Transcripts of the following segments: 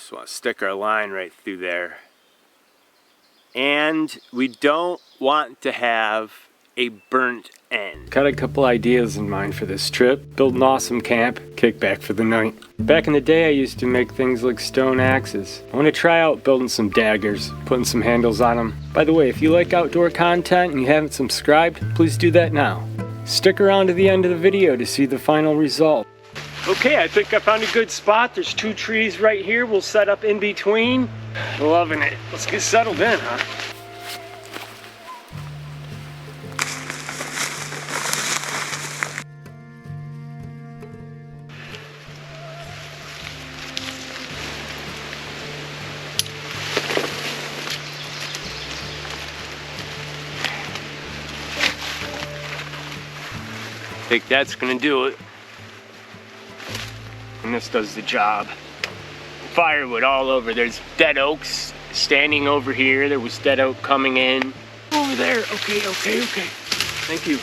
Just want to stick our line right through there. And we don't want to have a burnt end. Got a couple ideas in mind for this trip. Build an awesome camp, kick back for the night. Back in the day I used to make things like stone axes. I want to try out building some daggers, putting some handles on them. By the way, if you like outdoor content and you haven't subscribed, please do that now. Stick around to the end of the video to see the final result. Okay, I think I found a good spot. There's 2 trees right here. We'll set up in between. Loving it. Let's get settled in, huh? I think that's gonna do it. And this does the job. Firewood all over. There's dead oaks standing over here. There was dead oak coming in. Over there. Okay. Thank you.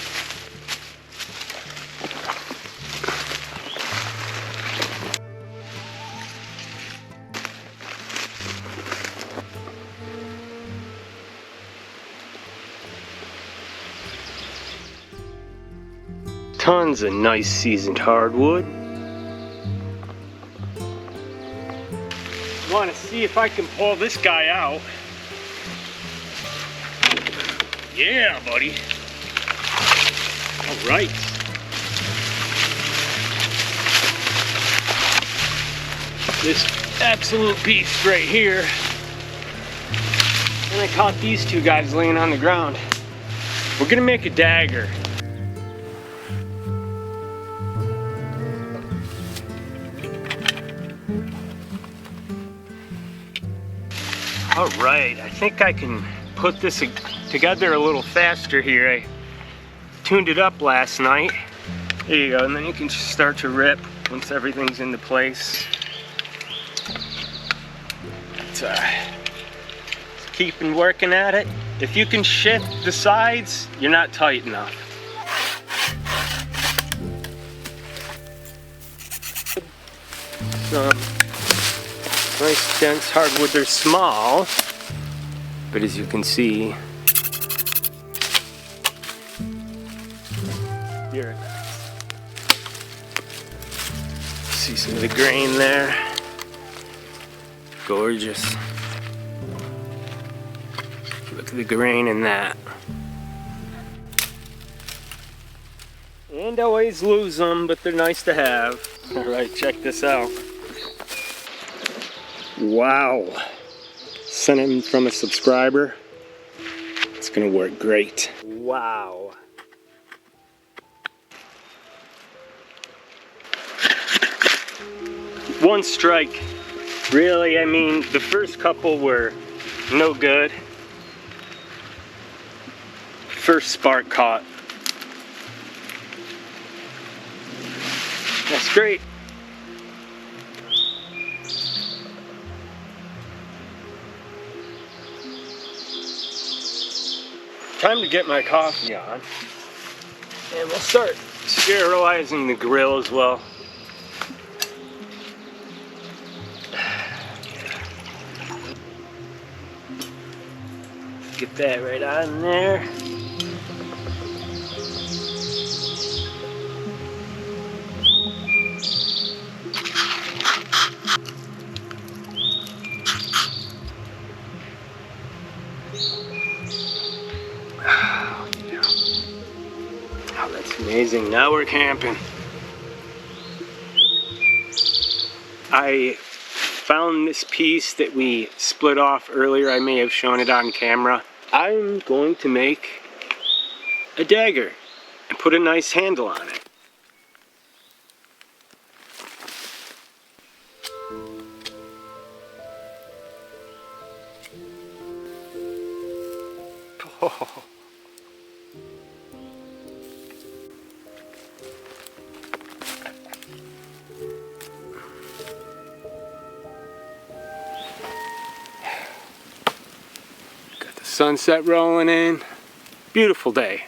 Tons of nice seasoned hardwood. Want to see if I can pull this guy out. Yeah, buddy. All right. This absolute beast right here. And I caught these 2 guys laying on the ground. We're gonna make a dagger. All right, I think I can put this together a little faster here. I tuned it up last night. There you go, and then you can just start to rip once everything's into place. Let's keep working at it. If you can shift the sides, you're not tight enough. Some nice dense hardwood. They're small, but as you can see, very nice. See some of the grain there. Gorgeous. Look at the grain in that. And always lose them, but they're nice to have. All right, check this out. Wow, sent him from a subscriber. It's gonna work great. Wow. One strike. Really, I mean, the first couple were no good. First spark caught. That's great. Time to get my coffee on, and we'll start sterilizing the grill as well. Get that right on there. Amazing, now we're camping. I found this piece that we split off earlier. I may have shown it on camera. I'm going to make a dagger and put a nice handle on it. Oh. Sunset rolling in. Beautiful day.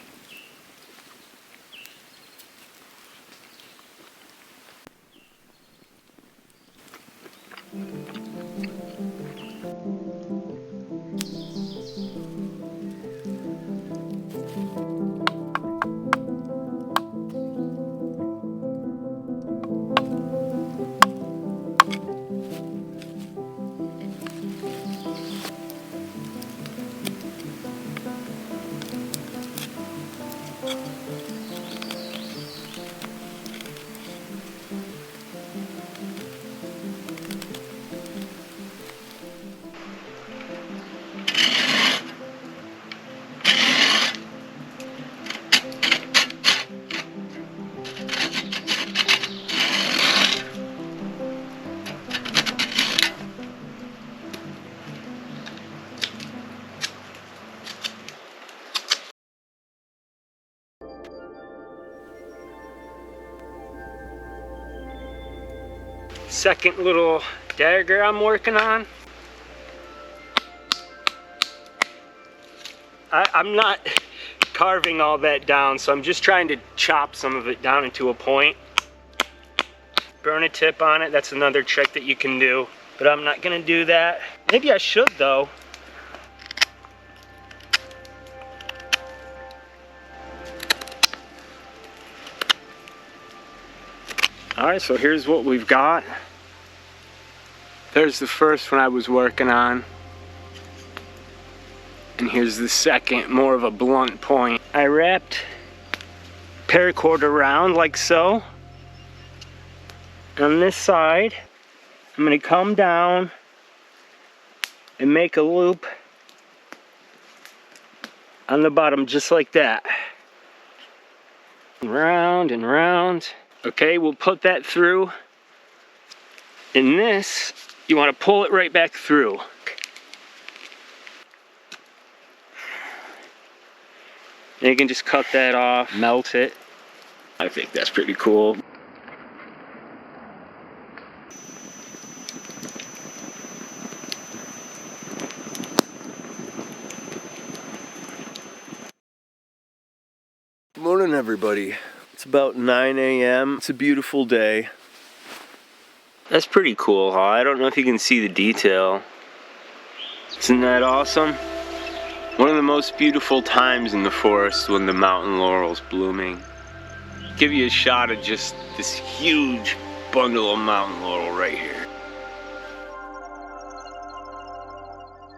Second little dagger I'm working on. I'm not carving all that down, so I'm just trying to chop some of it down into a point. Burn a tip on it, that's another trick that you can do, but I'm not gonna do that. Maybe I should though. Alright, so here's what we've got. There's the first one I was working on. And here's the second, more of a blunt point. I wrapped paracord around like so. On this side, I'm going to come down and make a loop on the bottom just like that. Round and round. Okay, we'll put that through. And this, you want to pull it right back through. And you can just cut that off, melt it. I think that's pretty cool. Good morning, everybody. It's about 9 a.m. It's a beautiful day. That's pretty cool, huh? I don't know if you can see the detail. Isn't that awesome? One of the most beautiful times in the forest when the mountain laurel's blooming. Give you a shot of just this huge bundle of mountain laurel right here.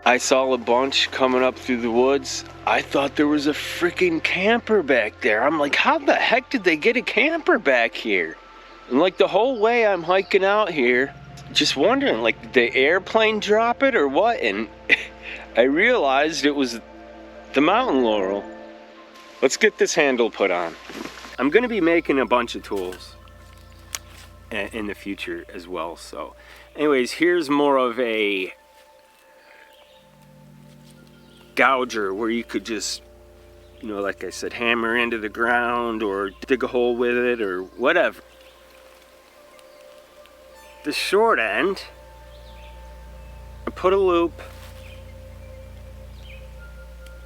I saw a bunch coming up through the woods. I thought there was a freaking camper back there. I'm like, how the heck did they get a camper back here? And like the whole way I'm hiking out here, just wondering, like, did the airplane drop it or what? And I realized it was the mountain laurel. Let's get this handle put on. I'm gonna be making a bunch of tools in the future as well. So anyways, here's more of a gouger where you could just, you know, like I said, hammer into the ground or dig a hole with it or whatever. The short end, I put a loop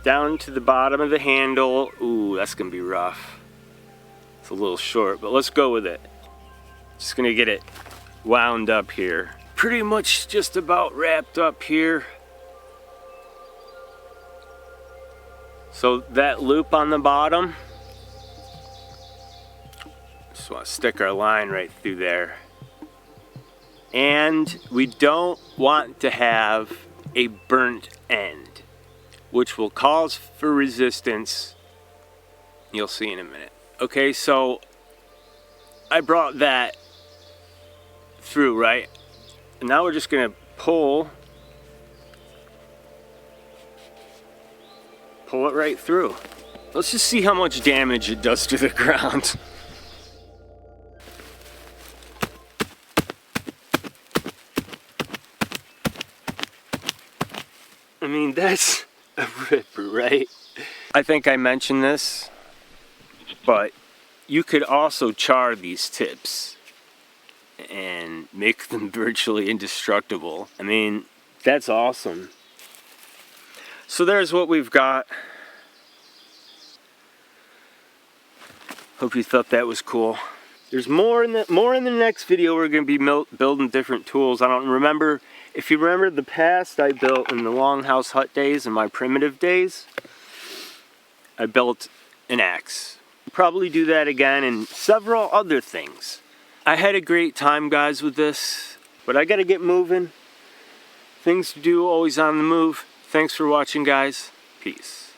down to the bottom of the handle. Ooh, that's gonna be rough. It's a little short, but let's go with it. Just gonna get it wound up here. Pretty much just about wrapped up here. So that loop on the bottom, just want to stick our line right through there. And we don't want to have a burnt end, which will cause for resistance. You'll see in a minute. Okay, so I brought that through, right? And now we're just gonna pull it right through. Let's just see how much damage it does to the ground. I mean, that's a ripper, right? I think I mentioned this, but you could also char these tips and make them virtually indestructible. I mean, that's awesome. So there's what we've got. Hope you thought that was cool. There's more in the next video. We're going to be building different tools. I don't remember. If you remember the past, I built in the longhouse hut days and my primitive days, I built an axe. Probably do that again and several other things. I had a great time, guys, with this, but I got to get moving. Things to do, always on the move. Thanks for watching, guys. Peace.